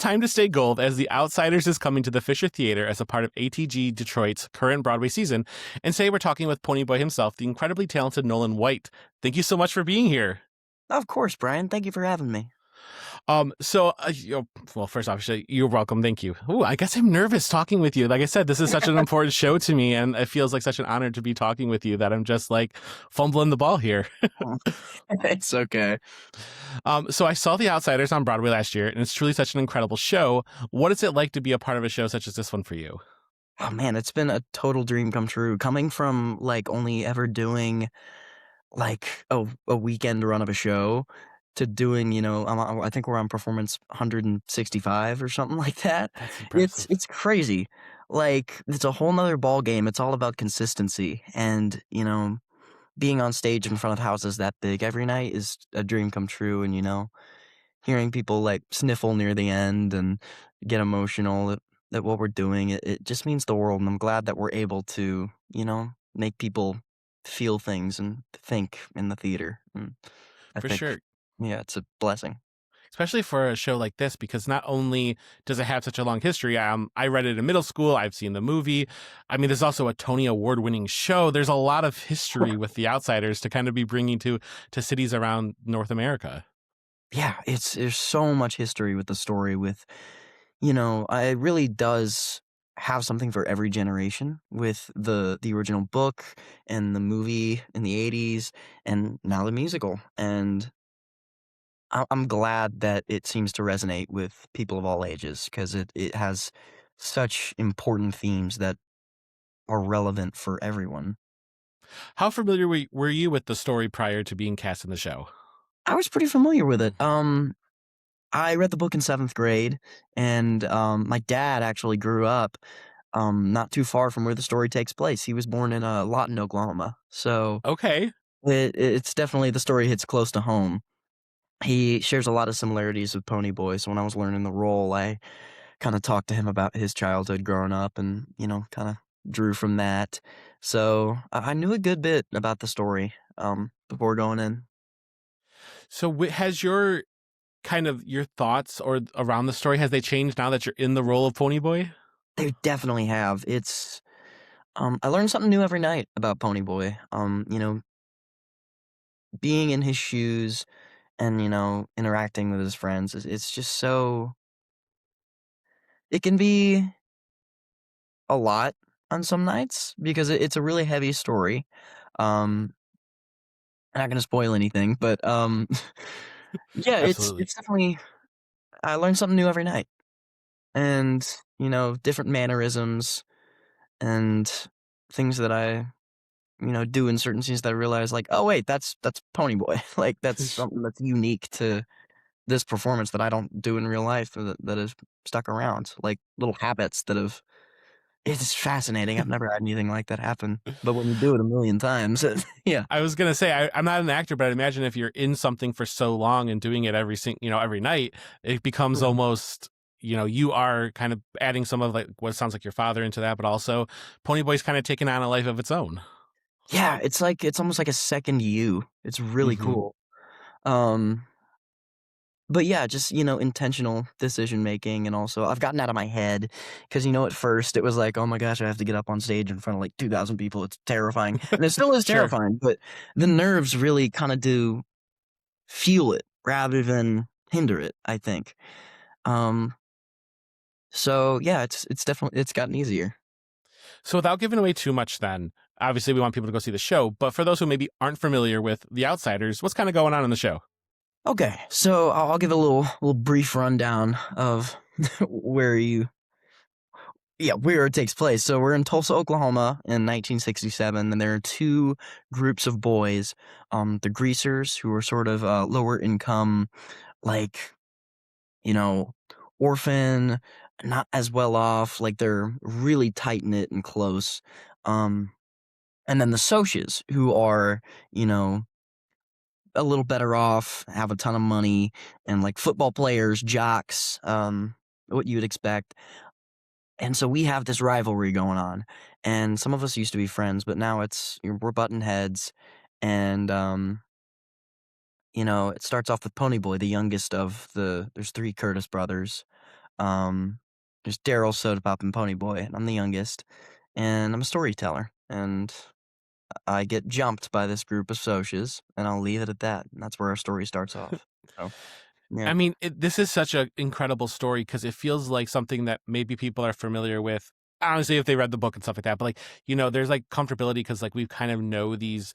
Time to Stay Gold as The Outsiders is coming to the Fisher Theater as a part of ATG Detroit's current Broadway season. And today we're talking with PonyBoy himself, the incredibly talented Nolan White. Thank you so much for being here. Of course, Brian. Thank you for having me. Well, first off, you're welcome. Thank you. Ooh, I guess I'm nervous talking with you. Like I said, this is such an important show to me, and it feels like such an honor to be talking with you that I'm just like fumbling the ball here. It's okay. So I saw The Outsiders on Broadway last year, and it's truly such an incredible show. What is it like to be a part of a show such as this one for you? Oh man, it's been a total dream come true. Coming from like only ever doing like a weekend run of a show to doing, I think we're on performance 165 or something like that. That's It's impressive. it's crazy. Like it's a whole nother ball game. It's all about consistency, and being on stage in front of houses that big every night is a dream come true. And hearing people like sniffle near the end and get emotional at what we're doing, it just means the world. And I'm glad that we're able to, make people feel things and think in the theater. And I For think, sure. yeah, it's a blessing. Especially for a show like this, because not only does it have such a long history, I read it in middle school, I've seen the movie. I mean, there's also a Tony Award-winning show. There's a lot of history with The Outsiders to kind of be bringing to cities around North America. Yeah, there's so much history with the story with, it really does have something for every generation with the original book and the movie in the 80s and now the musical. And I'm glad that it seems to resonate with people of all ages because it has such important themes that are relevant for everyone. How familiar were you with the story prior to being cast in the show? I was pretty familiar with it. I read the book in 7th grade, and my dad actually grew up not too far from where the story takes place. He was born in Lawton, Oklahoma, so Okay. it's definitely the story hits close to home. He shares a lot of similarities with PonyBoy, so when I was learning the role, I kind of talked to him about his childhood growing up and, kind of drew from that. So I knew a good bit about the story before going in. So has your thoughts or around the story, has they changed now that you're in the role of Ponyboy? They definitely have. I learn something new every night about PonyBoy. Being in his shoes and, interacting with his friends, it's just so, it can be a lot on some nights because it's a really heavy story. Um, I'm not gonna spoil anything, but yeah, it's Absolutely. it's definitely I learn something new every night, and different mannerisms and things that I do in certain scenes that I realize like, oh wait, that's Ponyboy. Like that's something that's unique to this performance that I don't do in real life that has stuck around, like little habits that have. It's fascinating. I've never had anything like that happen, but when you do it a million times, yeah. I was gonna say I'm not an actor, but I imagine if you're in something for so long and doing it every night, it becomes Mhm. almost you are kind of adding some of like what sounds like your father into that, but also Ponyboy's kind of taking on a life of its own. Yeah, it's almost like a second you. It's really Hmm. cool. Um, but yeah, just, intentional decision making, and also I've gotten out of my head because at first it was like, "Oh my gosh, I have to get up on stage in front of, like, 2,000 people, it's terrifying," and it still is Sure. terrifying, but the nerves really kinda do fuel it rather than hinder it, I think. Um, so yeah, it's definitely it's gotten easier. So without giving away too much, then obviously we want people to go see the show. But for those who maybe aren't familiar with The Outsiders, what's kind of going on in the show? Okay, so I'll give a little brief rundown of where you where it takes place. So we're in Tulsa, Oklahoma in 1967, and there are two groups of boys, the greasers, who are sort of lower income, like, you know, orphan, not as well off, like they're really tight knit and close. Um, and then the Socs, who are, you know, a little better off, have a ton of money, and like football players, jocks, what you would expect. And so we have this rivalry going on, and some of us used to be friends, but now we're button heads, and it starts off with Ponyboy, the youngest of there's three Curtis brothers, There's Daryl, Soda Pop, and PonyBoy, and I'm the youngest, and I'm a storyteller, and I get jumped by this group of socias, and I'll leave it at that, and that's where our story starts off. So, yeah. I mean, this is such an incredible story because it feels like something that maybe people are familiar with. Honestly, if they read the book and stuff like that, but like there's like comfortability because like we kind of know these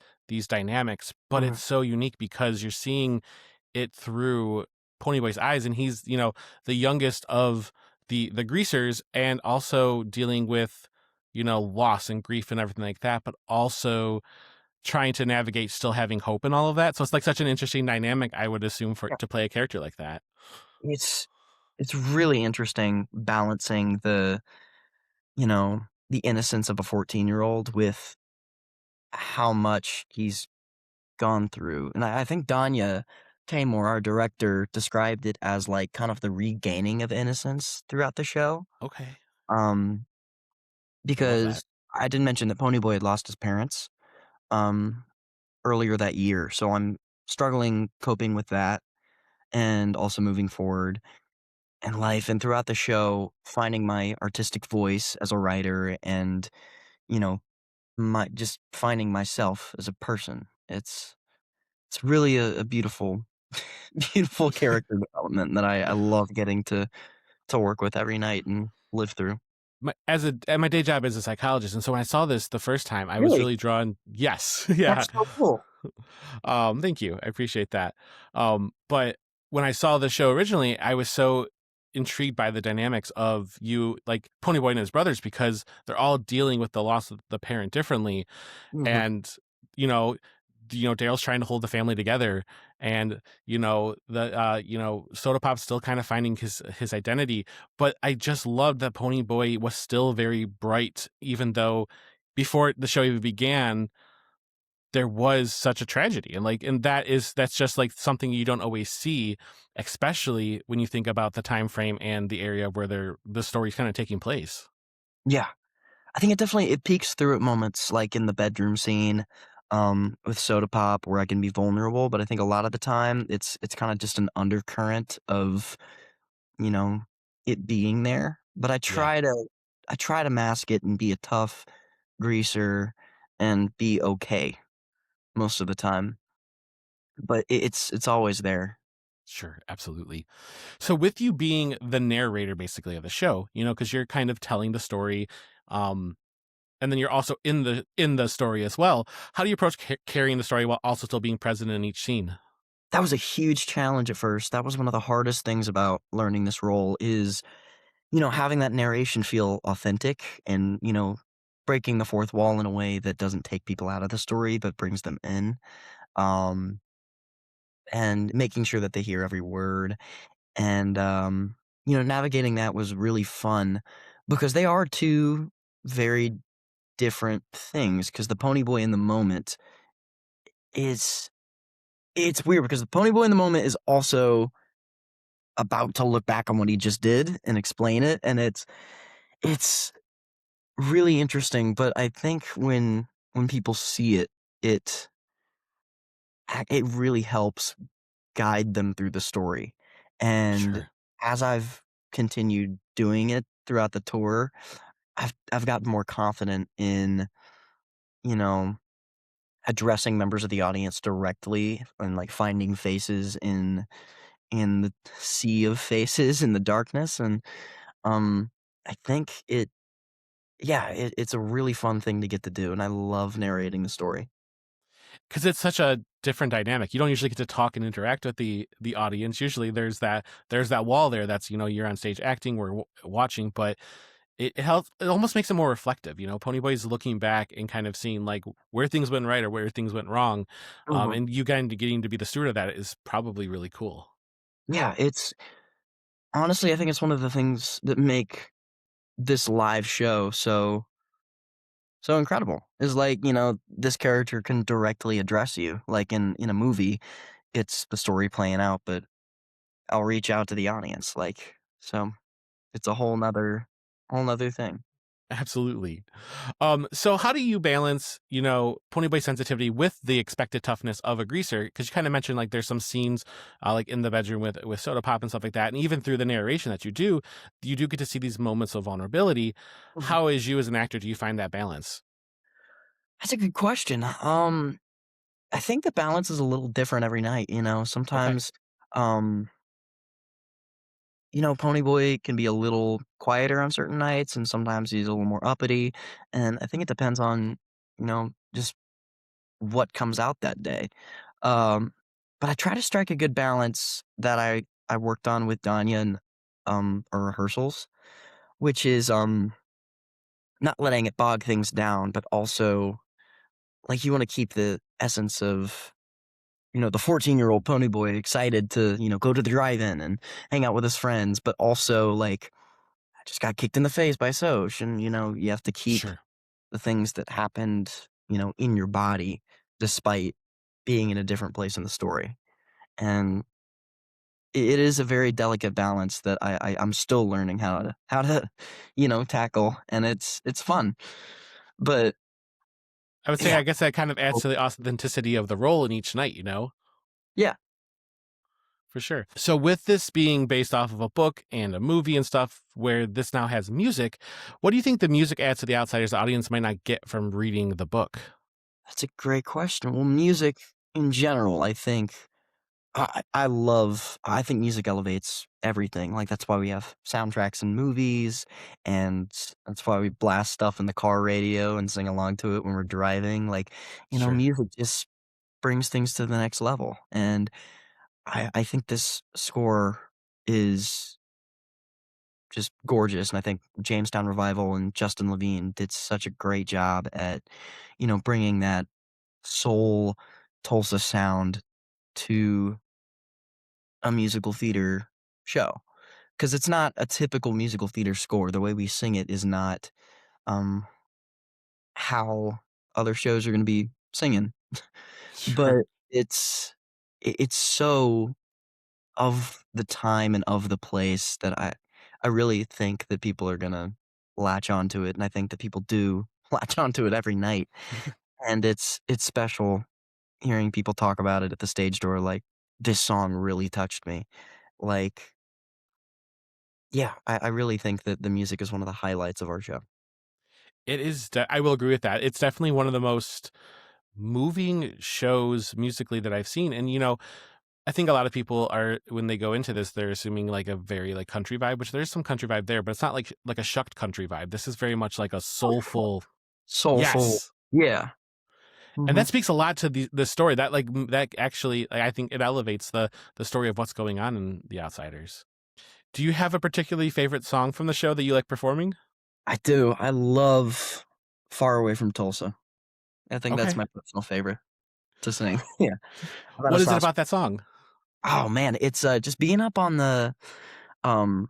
dynamics, but Mhm. it's so unique because you're seeing it through Ponyboy's eyes, and he's the youngest of the greasers, and also dealing with loss and grief and everything like that, but also trying to navigate still having hope and all of that. So it's like such an interesting dynamic, I would assume, for Yeah. to play a character like that. It's it's really interesting balancing you know, the innocence of a 14-year-old with how much he's gone through, and I think Danya Tamor, our director, described it as, like, kind of the regaining of innocence throughout the show, Okay. um, I love that. because I didn't mention that Ponyboy had lost his parents, um, earlier that year, so I'm struggling coping with that and also moving forward in life, and throughout the show, finding my artistic voice as a writer and, you know, my just finding myself as a person. It's really a beautiful beautiful character development that I love getting to work with every night and live through. My day job as a psychologist, and so when I saw this the first time, I was Really? really drawn. Yes, yeah. That's so cool. Thank you. I appreciate that. But when I saw the show originally, I was so intrigued by the dynamics of you, like Ponyboy and his brothers, because they're all dealing with the loss of the parent differently, Mhm, and you know Daryl's trying to hold the family together, and the Soda Pop's still kind of finding his identity. But I just loved that Pony Boy was still very bright, even though before the show even began there was such a tragedy. And that's just like something you don't always see, especially when you think about the time frame and the area where the story's kind of taking place. yeah. I think it peeks through at moments, like in the bedroom scene, with Soda Pop where I can be vulnerable, but I think a lot of the time it's kinda just an undercurrent of, you know, it being there, but Yeah, I try to mask it and be a tough greaser and be okay most of the time, but it's always there. sure, absolutely. So with you being the narrator basically of the show, because you're kind of telling the story, um, and then you're also in the story as well. How do you approach carrying the story while also still being present in each scene? That was a huge challenge at first. That was one of the hardest things about learning this role is, having that narration feel authentic and, breaking the fourth wall in a way that doesn't take people out of the story, but brings them in. Um, and making sure that they hear every word. And, navigating that was really fun because they are two very different things. Because the Pony Boy in the moment is, it's weird because the Pony Boy in the moment is also about to look back on what he just did and explain it. And it's really interesting. But I think when people see it, it, it really helps guide them through the story. And Sure. as I've continued doing it throughout the tour, I've gotten more confident in, you know, addressing members of the audience directly and like finding faces in the sea of faces in the darkness. And um I think it's a really fun thing to get to do and I love narrating the story. Because it's such a different dynamic. You don't usually get to talk and interact with the audience. Usually there's that wall there that's, you're on stage acting, we're watching, but it helps. It almost makes it more reflective. Ponyboy's looking back and kind of seeing like where things went right or where things went wrong. Mhm. And you kind of getting to be the steward of that is probably really cool. Yeah, it's honestly I think it's one of the things that make this live show so incredible. Is like, this character can directly address you. Like in a movie, it's the story playing out, but I'll reach out to the audience. Like so it's a whole nother thing. Absolutely. So how do you balance, Ponyboy sensitivity with the expected toughness of a greaser? Because you kind of mentioned like there's some scenes like in the bedroom with soda pop and stuff like that, and even through the narration that you do get to see these moments of vulnerability. Mhm. How, as you as an actor, do you find that balance? That's a good question. I think the balance is a little different every night, you know? Okay, Sometimes, um, Ponyboy can be a little quieter on certain nights, and sometimes he's a little more uppity, and I think it depends on, just what comes out that day. Um, but I try to strike a good balance that I worked on with Danya and, our rehearsals, which is, not letting it bog things down, but also, like, you wanna keep the essence of the 14-year-old pony boy excited to, go to the drive-in and hang out with his friends, but also like, I just got kicked in the face by Soch, and you have to keep sure. the things that happened, in your body despite being in a different place in the story. And it is a very delicate balance that I'm still learning how to, tackle, and it's fun. But I would say, yeah. I guess that kind of adds Oh, to the authenticity of the role in each night, yeah. for sure. So, with this being based off of a book and a movie and stuff, where this now has music, what do you think the music adds to the outsiders the audience might not get from reading the book? That's a great question. Well, music in general, I think I think music elevates everything. Like that's why we have soundtracks in movies, and that's why we blast stuff in the car radio and sing along to it when we're driving. Like, Sure. music just brings things to the next level. And I think this score is just gorgeous. And I think Jamestown Revival and Justin Levine did such a great job at, bringing that soul Tulsa sound to a musical theater show, because it's not a typical musical theater score. The way we sing it is not, um, how other shows are gonna be singing, Sure. but it's so of the time and of the place that I really think that people are gonna latch onto it, and I think that people do latch onto it every night, and it's special hearing people talk about it at the stage door, like, "This song really touched me." Like, yeah, I really think that the music is one of the highlights of our show. It is. I will agree with that. It's definitely one of the most moving shows musically that I've seen. And I think a lot of people are, when they go into this, they're assuming like a very like country vibe, which there's some country vibe there, but it's not like a shucked country vibe. This is very much like a soulful. Soulful. Yes. Yeah. And that Mhm. speaks a lot to the story. That that actually, like, I think it elevates the story of what's going on in The Outsiders. Do you have a particularly favorite song from the show that you like performing? I do. I love "Far Away from Tulsa." I think that's Okay. my personal favorite to sing. Yeah. I thought What it's is it awesome. about that song? Oh, man, it's, just being up on um,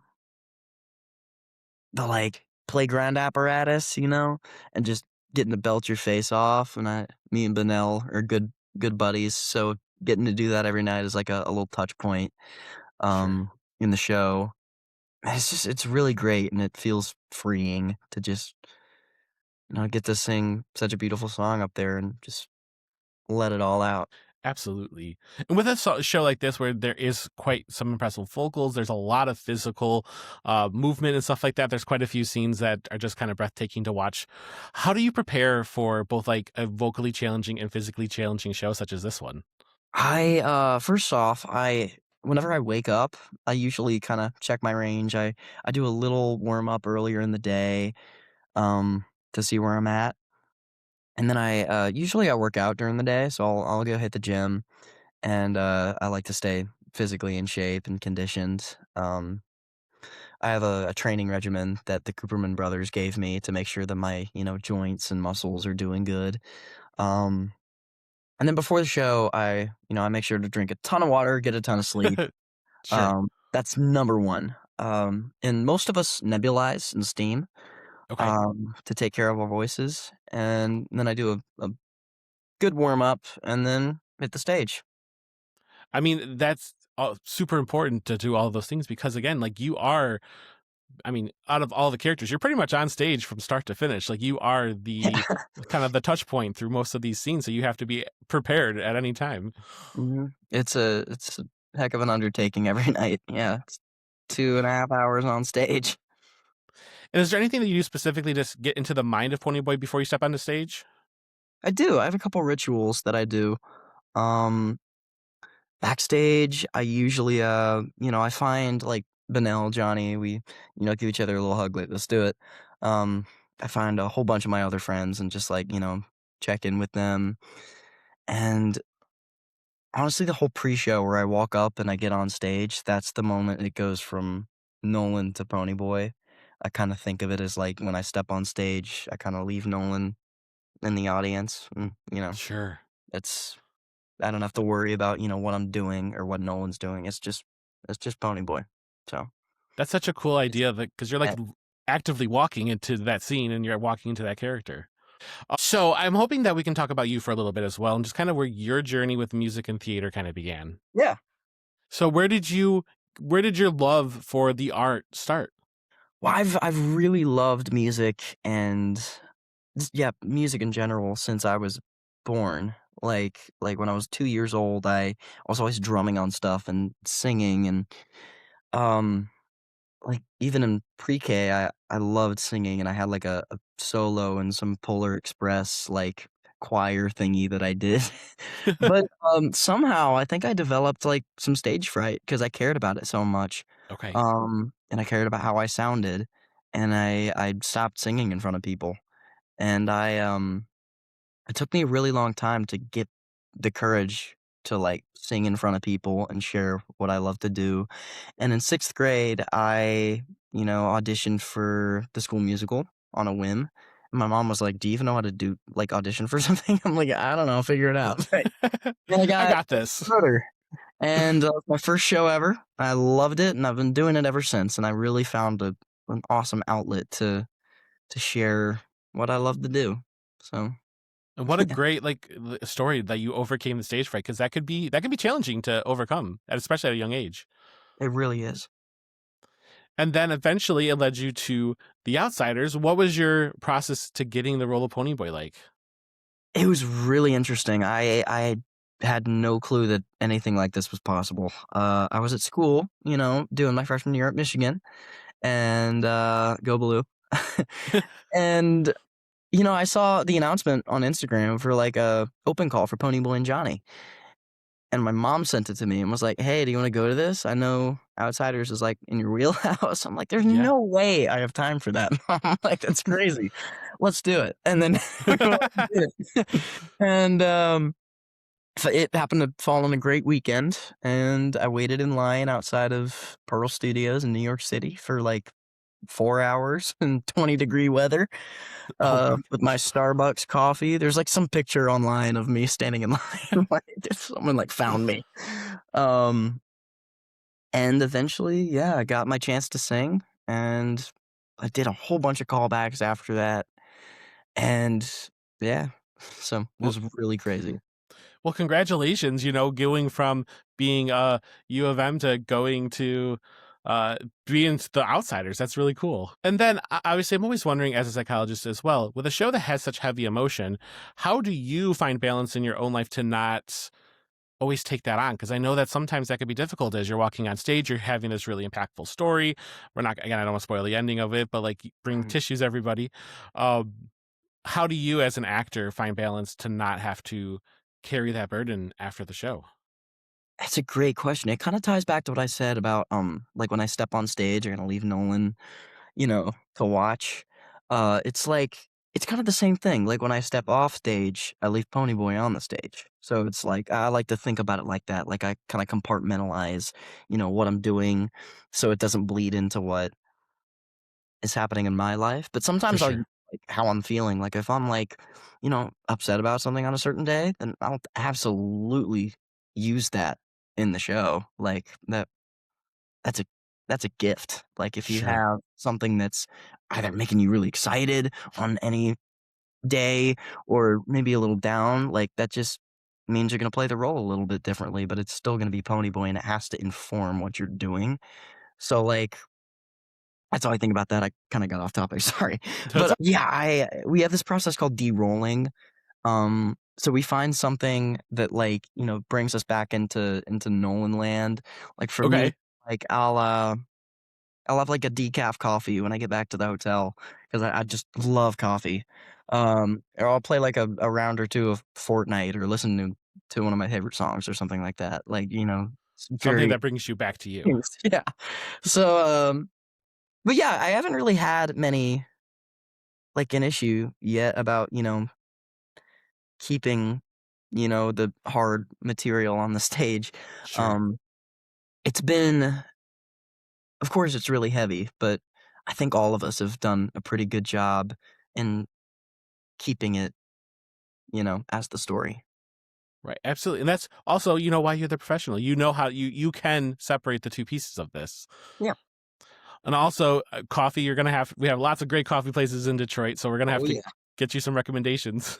like, playground apparatus, and just getting to belt your face off, and me and Benel are good buddies, so getting to do that every night is like a little touch point, Sure. in the show. It's really great, and it feels freeing to just, get to sing such a beautiful song up there and just let it all out. Absolutely. And with a show like this, where there is quite some impressive vocals, there's a lot of physical movement and stuff like that. There's quite a few scenes that are just kind of breathtaking to watch. How do you prepare for both like a vocally challenging and physically challenging show such as this one? First off, whenever I wake up, I usually kinda check my range. I do a little warm up earlier in the day, um, to see where I'm at, and then usually I work out during the day, so I'll go hit the gym, and, I like to stay physically in shape and conditioned. I have a training regimen that the Cooperman brothers gave me to make sure that my, joints and muscles are doing good. Um, and then before the show, I make sure to drink a ton of water, get a ton of sleep. Sure. That's number 1. And most of us nebulize and steam, Okay. to take care of our voices, and then I do a good warm up and then hit the stage. I mean, that's super important to do all of those things because, again, like you are I mean, out of all the characters, you're pretty much on stage from start to finish. Like you are the Yeah. kind of the touch point through most of these scenes, so you have to be prepared at any time. It's a heck of an undertaking every night. Yeah, it's 2.5 hours on stage. And is there anything that you do specifically to get into the mind of Ponyboy before you step on the stage? I do. I have a couple rituals that I do. Um, Backstage, I usually, I find like Benel, Johnny, we, give each other a little hug, like, let's do it. Um, I find a whole bunch of my other friends and just like, check in with them. And honestly, the whole pre-show where I walk up and I get on stage, that's the moment it goes from Nolan to Ponyboy. I kind of think of it as like when I step on stage, I kind of leave Nolan in the audience. Sure. It's I don't have to worry about, what I'm doing or what Nolan's doing. It's just Ponyboy. So That's such a cool it's idea that because you're like eh, actively walking into that scene and you're walking into that character. So I'm hoping that we can talk about you for a little bit as well, and just kind of where your journey with music and theater kind of began. yeah. So where did your love for the art start? Well, I've really loved music and yeah, music in general since I was born. Like when I was 2 years old, I was always drumming on stuff and singing and um like, even in pre-K, I loved singing, and I had, like, a solo and some Polar Express, like, choir thingy that I did. But, somehow, I think I developed, like, some stage fright because I cared about it so much, Okay. and I cared about how I sounded, and I stopped singing in front of people, and it took me a really long time to get the courage to, like, sing in front of people and share what I love to do, and in 6th grade, I, auditioned for the school musical on a whim, and my mom was like, "Do you even know how to do like, audition for something?" I'm like, "I don't know, figure it out." And I I got got this. further, and, my first show ever, I loved it, and I've been doing it ever since, and I really found an awesome outlet to share what I love to do, so, And what a great story that you overcame the stage fright because that could be challenging to overcome, especially at a young age. it really is. And then eventually it led you to The Outsiders. What was your process to getting the role of Ponyboy like? It was really interesting. I had no clue that anything like this was possible. I was at school, doing my freshman year at Michigan, and go blue. And I saw the announcement on Instagram for like a open call for Ponyboy and Johnny, and my mom sent it to me and was like, "Hey, do you want to go to this? I know Outsiders is like in your wheelhouse." I'm like, "There's Yeah. no way I have time for that." I'm like, "That's crazy. Let's do it." And then we went and did it. And it happened to fall on a great weekend, and I waited in line outside of Pearl Studios in New York City for like 4 hours in 20-degree weather, Oh my with my Starbucks coffee. There's like some picture online of me standing in line, like if someone like found me. Um, and eventually, yeah, I got my chance to sing, and I did a whole bunch of callbacks after that, and yeah, so it well, was really crazy. well, congratulations, going from being U of M to going to uh being the Outsiders. That's really cool. And then obviously I'm always wondering as a psychologist as well, with a show that has such heavy emotion, how do you find balance in your own life to not always take that on? Because I know that sometimes that could be difficult as you're walking on stage, you're having this really impactful story. We're not, again, I don't want to spoil the ending of it, but like bring Mhm. tissues, everybody. Um, how do you as an actor find balance to not have to carry that burden after the show? That's a great question. It kinda ties back to what I said about, like, when I step on stage, I'm gonna leave Nolan, to watch. It's like it's kinda the same thing, like, when I step off stage, I leave Ponyboy on the stage. So it's like I like to think about it like that, like, I kinda compartmentalize, what I'm doing so it doesn't bleed into what is happening in my life, but For sometimes I'll use, sure. like, how I'm feeling, like, if I'm, like, upset about something on a certain day, then I'll absolutely use that in the show, like, that's a that's a gift, like, if you Sure. have something that's either making you really excited on any day or maybe a little down, like, that just means you're gonna play the role a little bit differently, but it's still gonna be Ponyboy, and it has to inform what you're doing, so, like, That's all I think about that. I kind of got off topic. Sorry, That's but yeah, we have this process called de-rolling. So we find something that like brings us back into Nolan land. Like for me, okay. like I'll have like a decaf coffee when I get back to the hotel because I just love coffee. Or I'll play like a round or two of Fortnite or listen to one of my favorite songs or something like that. Like it's Something very that brings you back to you. yeah. So but yeah, I haven't really had many like an issue yet about keeping the hard material on the stage. Sure. Um, it's been, of course, it's really heavy, but I think all of us have done a pretty good job in keeping it, as the story. Right. Absolutely. And that's also, why you're the professional. You know how you can separate the two pieces of this. Yeah. And also coffee, we have lots of great coffee places in Detroit, so we're going to have Oh to yeah. get you some recommendations.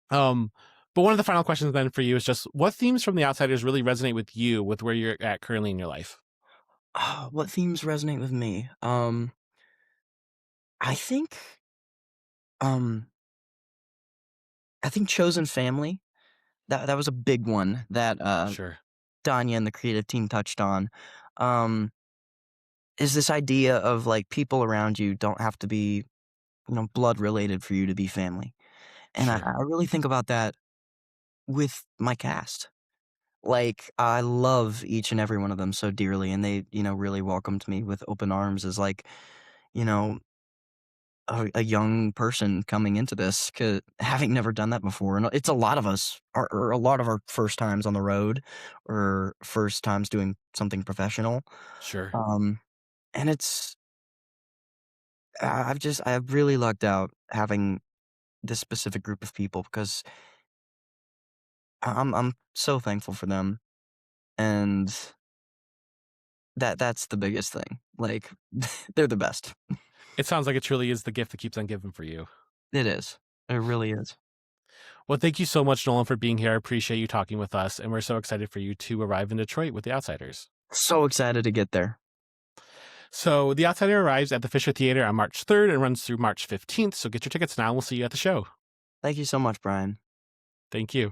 um but one of the final questions then for you is just what themes from The Outsiders really resonate with you with where you're at currently in your life? What themes resonate with me? I think, um, I think chosen family. That was a big one that Sure. Danya and the creative team touched on. Um, is this idea of like people around you don't have to be blood related for you to be family. And I, Sure. I really think about that with my cast. Like, I love each and every one of them so dearly, and they, really welcomed me with open arms as like, you know, a young person coming into this, having never done that before. And it's a lot of us, or a lot of our first times on the road, or first times doing something professional. Sure. Um, and I've really lucked out having this specific group of people because I'm so thankful for them, and that's the biggest thing. Like, they're the best. It sounds like it truly is the gift that keeps on giving for you. It is. It really is. Well, thank you so much, Nolan, for being here. I appreciate you talking with us, and we're so excited for you to arrive in Detroit with The Outsiders. So excited to get there. So, The Outsider arrives at the Fisher Theater on March 3rd and runs through March 15th. So, get your tickets now, and we'll see you at the show. Thank you so much, Brian. Thank you.